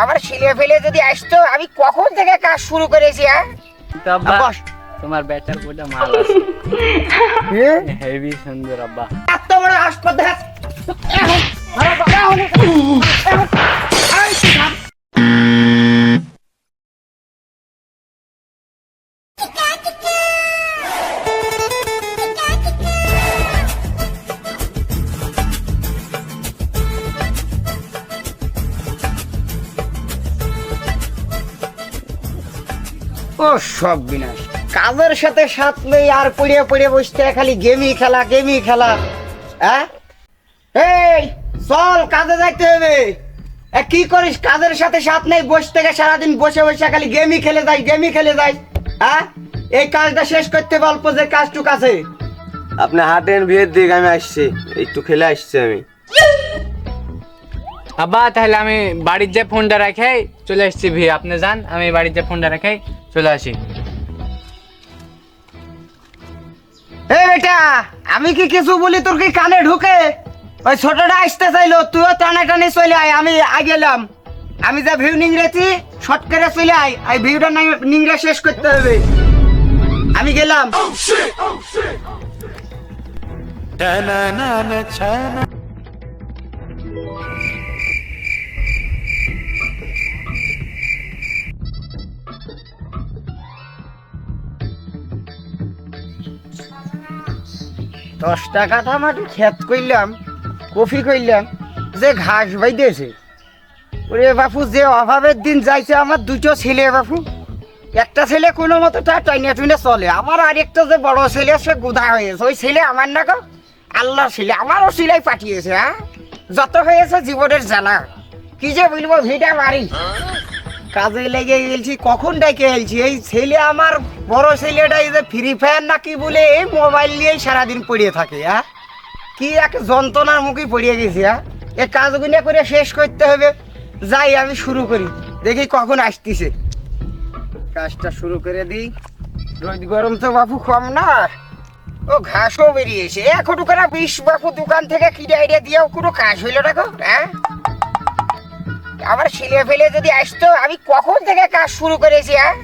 আমার ছেলে ফেলে যদি আসতো আমি কখন থেকে কাজ শুরু করেছি। আব্বা তোমার বেটার কোটা মাল আছে হেভি সুন্দর আব্বা। এত বড় হাসপাতাল ও সব বিনাশ। কাজের সাথে সাথ নেই আর পড়িয়ে পড়িয়ে বসতে খালি গেমই খেলা। হ্যাঁ এই চল কাজে যাইতে হবে। কি করিস কাজের সাথে সাথ নেই, বসে থেকে সারাদিন বসে বসে খালি গেমই খেলে যাই। হ্যাঁ এই কাজটা শেষ করতে অল্প যে কাজটুক আছে। আপনি হাঁটেন বিয়ের দিকে, আমি আসছি একটু খেলে আসছি আমি। আব্বা তাহলে আমি বাড়ির যে ফোনটা রাখে চলে আসছি ভি, আপনি যান, আমি বাড়ির যে ফোনটা রাখে চলে আসি। এই বেটা আমি কি কিছু বলি তোর কি কানে ঢুকে? ওই ছোটটা আসতে চাইলো, তুইও টানে চলে আয়, আমি গেলাম। আমি যা ভিউ নিংড়েছি শর্ট করে চলে আয়, এই ভিউটা নিংড়ে শেষ করতে হবে। আমি গেলাম। দশ টাকা মাটি খেত করলাম, কফি করলাম, যে ঘাস বাইতেছে। ওরে বাপু যে অভাবের দিন যাইছে আমার দুটো ছেলে বাপু। একটা ছেলে কোনো মতো তার টাইনে টুইনে চলে, আমার আরেকটা যে বড় ছেলে সে গুধা হয়েছে। ওই ছেলে আমার না গো আল্লাহ ছেলে, আমারও সিলাই পাঠিয়েছে। হ্যাঁ যত হয়েছে জীবনের জ্বালা, কি যে বলবো ভিটা মারি। কাজে লেগে গেছি, কখন ডেকে গেছি। এই ছেলে আমার বড় ছেলেটা এই যে ফ্রি ফায়ার নাকি বলে এই মোবাইল নিয়েই সারাদিন পড়িয়ে থাকে। হ্যাঁ কি এক যন্ত্রণার মুখে পড়িয়ে গেছি। হ্যাঁ এই কাজগুলো করে শেষ করতে হবে। যাই আমি শুরু করি, দেখি কখন আসতেছে। কাজটা শুরু করে দিই। রোদ গরম তো বাপু কম না, ও ঘাসও বেরিয়েছে। এখন করে 20 বাপু দোকান থেকে কিনে আইডিয়া দিয়েও কোনো কাজ হইল না গো। হ্যাঁ আমার ছেলে ফেলে যদি আসতো আমি কখন থেকে কাজ শুরু করেছি। হ্যাঁ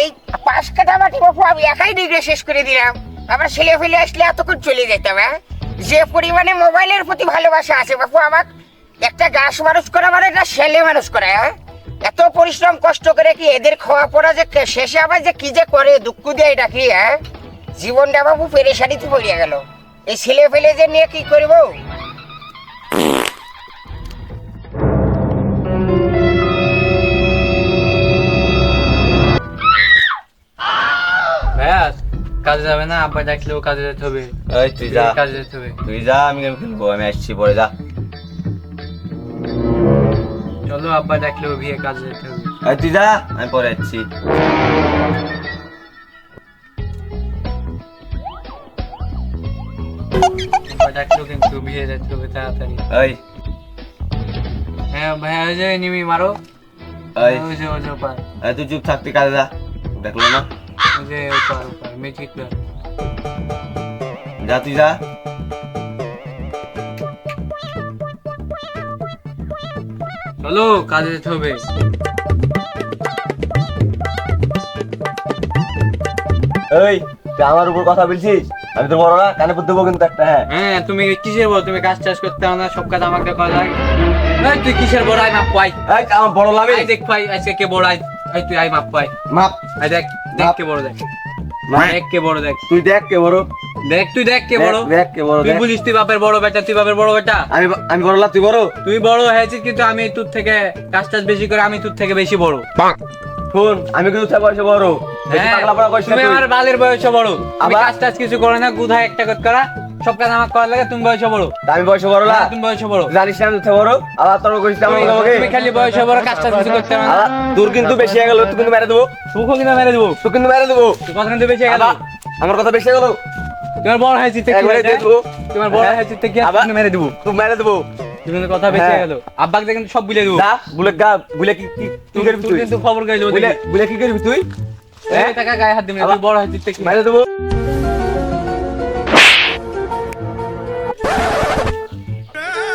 এই 5 কাঠা মাটি বাপু আমি একাই ডিগ্রি শেষ করে দিলাম। আমার ছেলে ফেলে আসলে এতক্ষণ চলে যেতাম। হ্যাঁ যে পরিমাণে মোবাইলের প্রতি ভালোবাসা আছে বাপু আমার, একটা গাছ মানুষ করা মানে একটা ছেলে মানুষ করা। হ্যাঁ এত পরিশ্রম কষ্ট করে কি এদের খাওয়া পড়া যে শেষে আবার যে কি যে করে দুঃখ দিয়ে ডাকি। হ্যাঁ জীবনটা বাবু পেরেশানিতে পড়িয়া গেল। এই ছেলে ফেলে যে নিয়ে কি করবো। ভাইয়া কাজে যাবে না? আব্বা ডাকলেও কাজে যেতে হবে। এই তুই যা, কাজে যেতে হবে। তুই যা, আমি গেম খেলবো, আমি আসছি পরে। যা চলো আব্বা ডাকলেও ভিয়ে কাজে যেতে হবে। এই তুই যা, আমি পরে আসছি। আব্বা ডাকলেও কিন্তু ভিয়ে যেতে হবে তাড়াতাড়ি। এই হ্যাঁ ভাইয়া ওই যে নিমি মারো, এই ওই যে ওপার, এই তুই চুপ থাক, তুই কাজে যা। দেখলো না, ওই যে ওপার মেজিক প্লেয়ার। যা তুই যা। চলো কাজে যেতে হবে। এই তুই আমার উপর কথা বলছিস, আমি তো বড় না, কানে পড়তে দেবো কিন্তু একটা। হ্যাঁ হ্যাঁ তুমি কিসের বড়? তুমি কাজ টাজ করতে হবে না, সব কাজ আমাকে করা যায়। এই তুই কিসের বড়? আই মাপ পাই। এই আমার বড় লাগে। আই দেখ পাই আজকে কে বড়। আই তুই আই মাপ পাই। মাপ আই দেখ দেখ কে বড়, দেখ দেখ কে বড়, দেখ তুই দেখ কে বড়, দেখ তুই দেখ কে বড়। দেখ কে বড়। তুই বলিস তুই বাপের বড় বেটা, তুই বাপের বড় বেটা। আমি বড় না, তুই বড়। তুই বড় হয়েছিস কিন্তু আমি তোর থেকে কাজ টাজ বেশি করে, আমি তোর থেকে বেশি বড়। শোন, আমি কিন্তু তোর বয়সে বড়। বেশি হ্যাঁ, পাগলা পাগলা করিস না তুমি তুই। আমার বালের বয়সে বড়। আমি আবার? কাজ টাজ কিছু করে না, গুধা একটা কাজ করা, সব কাজ আমার করার লাগে। তুমি বয়সে বড়। তা আমি বয়সে বড় না? হ্যাঁ, তুমি বয়সে বড়। জানিস না আমি তোর বড়, আবার তোর করিস না আমাকে। তুমি খালি বয়সে বড়, কাজ টাজ কিছু করতে হবে না। আবার তোর কিন্তু বেশি হয়ে গেল, তুই কিন্তু মেরে দেবো। সুখও কিন্তু মেরে দেবো। তুই কিন্তু মেরে দেবো। তুই কথা কিন্তু বেশি গেল। আবার আমার কথা বেশি হয়ে গেল। তোমার বড় হয়েছে কি একবারে দিয়ে দেবো। তোমার বড় হয়েছে কি আবার আপনি মেরে দেবো। তুই মেরে দেবো। তুমি কিন্তু কথা বেশি হ্যাঁ। গেল। আব্বাকে দেখেন সব বুলে দেবো। যা বুলে গা, বুলে কি কি কি করবি তুই তুই? কিন্তু খবর গাইলো। বুলে বুলে কি করবি তুই? এই টাকা গায়ে হাত দিবি না, তুই বড় হয়েছে কি মেরে দেবো।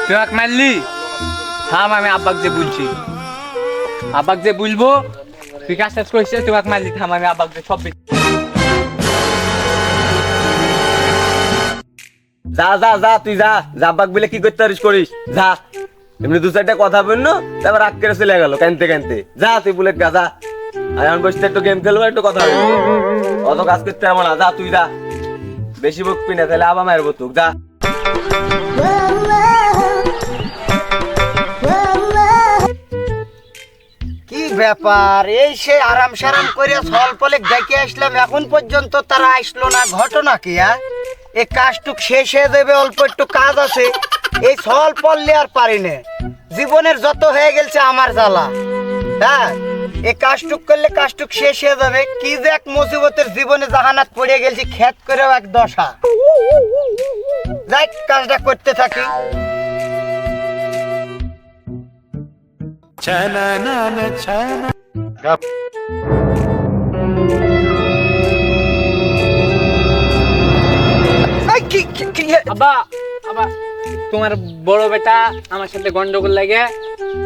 তুই এক মারলি? থাম, আমি আব্বাকে যে বলছি। আব্বাক যে বলবো তুই কাজ টাজ করিস তোমাকে মাঝে থাম আমি আব্বাক যে সব যা যা যা তুই যা আব্বাক বলে কি করতে পারিস করিস যা এমনি দু চারটা কথা বললো তারপর রাগ করে চলে গেল কানতে কানতে যা তুই বুলেট গা যা আর আমি বসতে একটু গেম খেলবো একটু কথা বলবো অত কাজ করতে পারবো না যা তুই যা বেশি বকবি না তাহলে আবার মারবো তোকে যা কি ব্যাপার এই সে আরাম সারাম করে সলপলে ডেকে আসলাম এখন পর্যন্ত তারা আসলো না, ঘটনা কি? এই কাজটুক শেষ হয়ে যাবে, অল্প একটু কাজ আছে, এই সল পড়লে আর পারি না, জীবনের যত হয়ে গেছে আমার জ্বালা। হ্যাঁ, এই কাজটুক করলে কাজটুক শেষ হয়ে যাবে। কি যে এক মুসিবতের জীবনে জাহানাত পড়ে গেছি, খেত করেও এক দশা। যাই কাজটা করতে থাকি। এই কি আব্বা আব্বা তোমার বড় বেটা আমার সাথে গন্ডগোল লাগে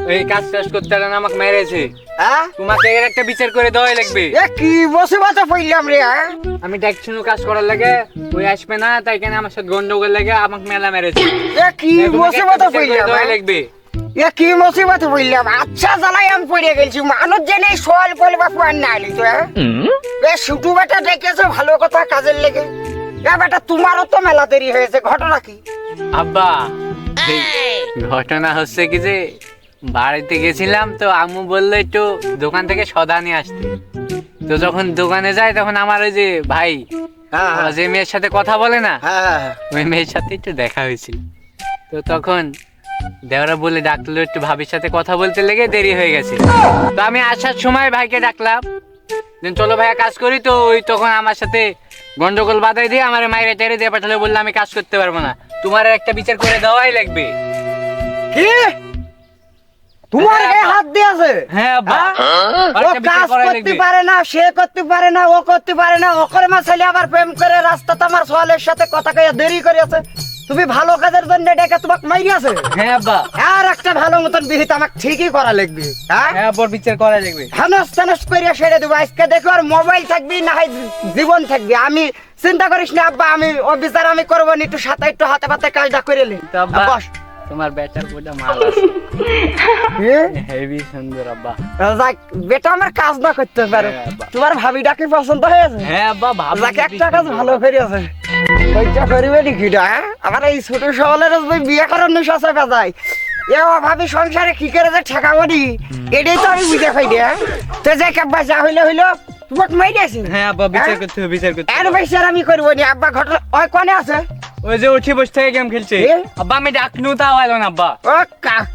ওই কাজ টাজ করতে না আমাকে মেরেছে। হ্যাঁ? তোমাকে এর একটা বিচার করে দেওয়াই লাগবে। এ কি মুসিবতে পড়লাম রে? আমি দেখছিনু কাজ করার লাগে ওই আসবে না, তাই কেন আমার সাথে গন্ডগোল লাগে আমাকে মেলা মেরেছে। এ কি তোমাকে একটা মুসিবতে বিচার করে পড়লাম? দেওয়াই লাগবে। এ কি মুসিবতে পড়লাম? আচ্ছা জ্বালাই আমি পড়ে গেছি, মানুষ জেনে সোয়াল বলবা ফুয়ার না আলি তো। এ শুটু বেটা ডেকেছে ভালো কথা কাজের লেগে। এ বেটা তোমারও তো মেলা দেরি হয়েছে, ঘটনা কি? আব্বা ঘটনা হচ্ছে কি যে বাড়িতে গেছিলাম তো আম্মু বললো একটু দোকান থেকে সদা নিয়ে আসতে। তো যখন দোকানে যাই তখন আমার ওই যে ভাই হ্যাঁ ওরা যে মেয়ের সাথে কথা বলে না, হ্যাঁ ওই মেয়ের সাথে একটু দেখা হয়েছিল। তো তখন দেওরা বলে ডাকলো একটু ভাবির সাথে কথা বলতে লেগে দেরি হয়ে গেছে। তো আমি আসার সময় ভাইকে ডাকলাম যে চলো ভাইয়া কাজ করি। তো ওই তখন আমার সাথে গন্ডগোল বাধাই দিয়ে আমার মায়ের টেরে দিয়ে পাঠালে, বললো আমি কাজ করতে পারবো না, তোমার একটা বিচার করে দেওয়াই লাগবে। কি তোমার গায়ে হাত দিয়েছে? হ্যাঁ আব্বা, আর ও একটা বিচার কাজ করাই করতে লাগবে। পারে না, সে করতে পারে না, ও করতে পারে না, ওকরে মাসালে আবার প্রেম করে রাস্তাতে আমার সোয়ালের সাথে কথা কয়ে দেরি করেছে। তুমি ভালো কাজের জন্য ডেকে তোমাকে মাইরিয়াছে। হ্যাঁ আব্বা, আর একটা ভালো মতন বিহিত আমাকে ঠিকই করা লাগবে। হ্যাঁ, হ্যাঁ আব্বা বিচার করা লাগবে। হানস টানস করে সেরে দেবো আজকে। দেখো আর মোবাইল থাকবি না হয় জীবন থাকবি, আমি চিন্তা করিস না আব্বা, আমি ও বিচার আমি করবো না, একটু সাথে একটু হাতে পাতে কাজটা করে নি। তো আব্বা বস। তোমার বেটার কোটা মাল আছে, হেভি সুন্দর আব্বা। যাক বেটা আমার কাজ না করতে পারে, হ্যাঁ, আব্বা। তোমার ভাবিটা কি পছন্দ হয়েছে? হ্যাঁ আব্বা ভালো। যাক একটা কাজ ভালো করে আছে, ওইটা করিবে নাকি? আমার এই ছোট সওয়ালের বিয়ে করার নেশা চেপে যায়। এ ভাবি সংসারে কি করে যে ঠেকাবো নি, এটাই তো আমি বুঝে পাই না। তো যে কাব্বা যা হইলো হইলো, তোমাকে মাই দিয়েছি। হ্যাঁ আব্বা বিচার করতে হবে, বিচার করতে এর হবে। বিচার আমি করবো নি আব্বা। ঘটনা ওই কোনে আছে? ওই যে উঠে বসে থেকে গেম খেলছে। এ? আব্বা আমি ডাকনু তাও আইলো না আব্বা। ও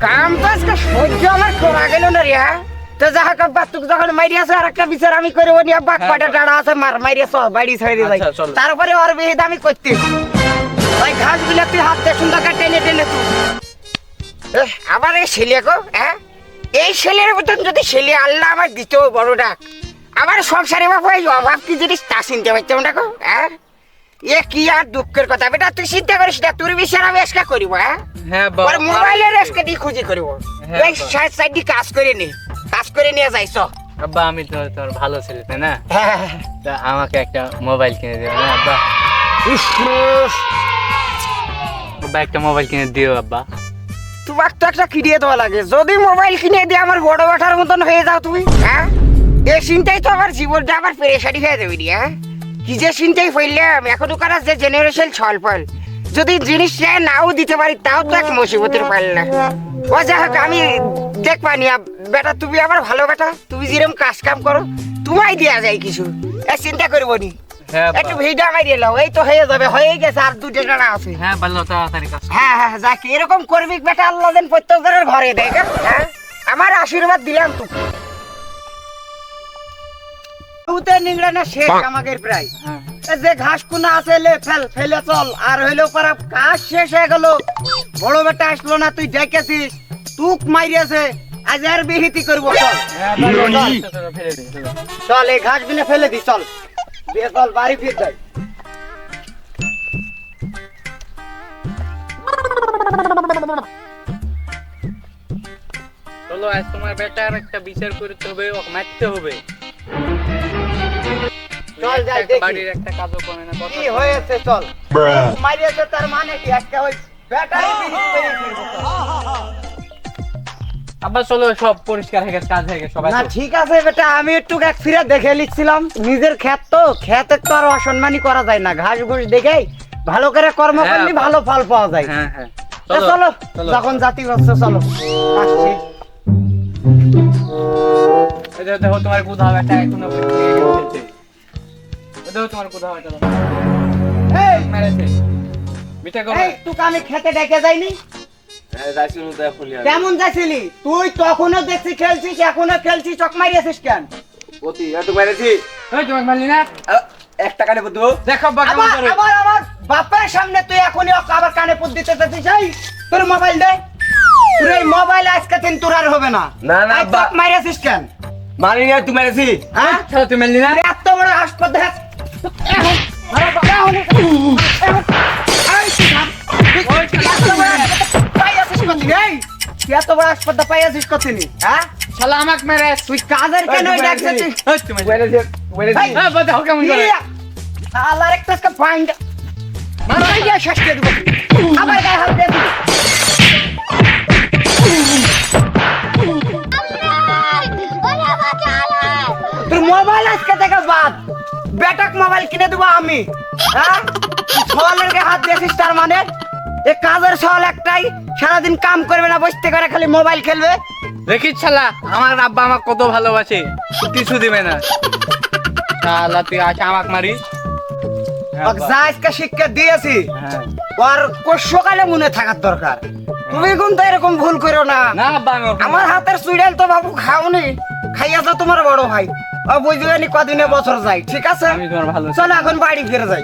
কাম তো আজকে সহ্য আমার করা গেল না রে। তো যা হোক আব্বা, তুই যখন মাইরি আছে আর একটা বিচার আমি করবো নি আব্বা। হ্যাঁ, কয়টা টাড়া আছে মার মাইরি সব বাড়ি ছেড়ে যাই, আচ্ছা, চলো। তারপরে ওর বিহিত আমি করতে। ওই ঘাস গুলা তুই হাতে সুন্দর করে টেনে টেনে তুই। আবার এই ছেলে গো, হ্যাঁ এই ছেলের মতন যদি ছেলে আল্লাহ আমার দিত বড় ডাক, আমার সংসারে বাবা এই অভাব কি জিনিস তা চিনতে পারতাম না গো। হ্যাঁ, এ কি আর দুঃখের কথা বেটা, তুই চিন্তা করিস না, তোর বিচার আমি আজকে করিব। হ্যাঁ, হ্যাঁ আব্বা। ওর মোবাইলের আজকে দিয়ে খুঁজি করিব। হ্যাঁ, এই সাইড সাইড দিয়ে কাজ করে নি, কাজ করে নিয়ে যাইছ। আব্বা আমি তো তোর ভালো ছেলে তাই না, হ্যাঁ, তা আমাকে একটা মোবাইল কিনে দিও না আব্বা। ইস, আব্বা একটা মোবাইল কিনে দিও আব্বা। তোমাকে তো একটা কিনে দেওয়া লাগে। যদি মোবাইল কিনে দিয়ে আমার বড় বেটার মতন হয়ে যাও তুমি, হ্যাঁ এই চিন্তাই তো আমার জীবনটা আবার পেরেশানি হয়ে যাবে নি। হ্যাঁ, কি যে চিন্তাই ফেললাম এখনকার যে জেনারেশন ছলফল, যদি জিনিসটা নাও দিতে পারি তাও তো এক মুসিবতের পাল না। ও যা হোক আমি দেখবানি বেটা, তুমি আমার ভালো বেটা, তুমি যেরকম কাজ কাম করো তোমায় দেওয়া যায় কিছু, এ চিন্তা করবো নি। হ্যাঁ একটু আব্বা। ভিড়টা মারিয়ে লাও, এই তো হয়ে যাবে, হয়ে গেছে, আর দুটো টানা আছে। হ্যাঁ ভালো তাড়াতাড়ি কাজ। হ্যাঁ হ্যাঁ, যাক এরকম করবি বেটা, আল্লাহ দেন প্রত্যেকের ঘরে দেয়। হ্যাঁ, আমার আশীর্বাদ দিলাম তো। উতে নিংড়ানা শেষ আমাদের প্রায়। হ্যাঁ। এই যে ঘাস কুনা আছে লে ফেল, ফেলে চল। আর হইলো পরা কাজ শেষ হয়ে গেল, বড় বেটা আসলো না, তুই ডেকেছিস, তুক মাইরিয়েছে, আজ আর বিহিতি করবো। চল হ্যাঁ আব্বা, চলো, ফেলে দে, চলো। চল, এই ঘাস গুনে ফেলে দি, চল দিয়ে চল বাড়ি ফির যাই। চলো চলো আজ তোমার বেটার একটা বিচার করতে হবে, ওকে মারতে হবে। চল যাই একটা দেখি। বাড়ির একটা কাজও করে না, কথা কি হয়েছে চল মারিয়েছে তার মানে কি একটা ওই ব্যাটারি বিড়ি করে ফেলবো চল। আবার চলো, সব পরিষ্কার হয়ে গেছে, কাজ হয়ে গেছে, সবাই না চলো। ঠিক আছে বেটা, আমি একটু এক ফিরে দেখে লিখছিলাম, নিজের ক্ষেত তো, ক্ষেতের তো আর অসম্মানই করা যায় না, ঘাস ঘুষ দেখেই ভালো করে কর্ম হ্যাঁ, করলে ভালো ফল পাওয়া যায়। হ্যাঁ হ্যাঁ তা চলো যখন জাতি হচ্ছে চলো আসছি। এই দেখো, দেখো তোমার কোথাও একটা এখনো খেলছে। দেখো তোমার কোথাও একটা এই মেরেছে। মিঠা করো। এই তোকে আমি খেতে ডেকে যাইনি? হ্যাঁ যাইছি নু তো এখনই আমি। কেমন যাইছিলি তুই? তখনও দেখছি খেলছিস, এখনো খেলছিস, চক মারিয়েছিস কেন? অতি একটু মেরেছি। ওই তোমার মারলি না? একটা কানে বুদ্ধ। দেখো বা কেমন আবার করে। আবার আমার বাপের সামনে তুই এখনই ওকে আবার কানে পুত দিতে চাইছিস? এই তোর মোবাইল দে, তোর এই মোবাইল আজকে দিন তোর আর হবে না। না, না, এই চক মারিয়েছিস কেন? মারি না তুই মেরেছি। হ্যাঁ ছাড়া তুই মারলি না? তোর এত বড় হাসপাতাল দেখ এখন আরে বাবা এখন এই তুই থাম। তুই এত বড় হাসপাতাল পাইয়াছিস কতদিন? এই তুই এত বড় হাসপাতাল পাইয়াছিস কতদিন? হ্যাঁ শালা আমাকে মেরে। তুই কাজের কেন ডাকছিস? ওই তুমি মেরেছি মেরেছি। এই, হ্যাঁ দেখো কেমন করে। আল্লাহ একটা ফাইন্ড মারাই যা শেষ করে দেব। আবার গায়ে হাত দে তুই। তোর মোবাইল আজকে থেকে বাদ, বেটাক মোবাইল কিনে দেবো আমি। হ্যাঁ সওয়ালের গায়ে হাত দিয়েছিস তার মানে? এ কাজের সওয়াল একটাই, সারাদিন কাম করবে না, বসতে করে খালি মোবাইল খেলবে। দেখিস শালা, আমার আব্বা আমাকে কত ভালোবাসে, কিছু দিবে না। শালা তুই আসে আমাকে মারিস। হ্যাঁ, ওকে যা আজকে শিক্ষা দিয়েছি হ্যাঁ। ওর সকালে মনে থাকার দরকার। তুমি কিন্তু এরকম ভুল করো না। না আব্বা আমি ওকে আমার হাতের সুইডেল তো বাবু খাওনি, খাইয়া যা তোমার বড় ভাই। ও বুঝবে নি কদিনে বছর যায়, ঠিক আছে? আমি তোমার ভালো চলো এখন বাড়ি ফিরে যাই।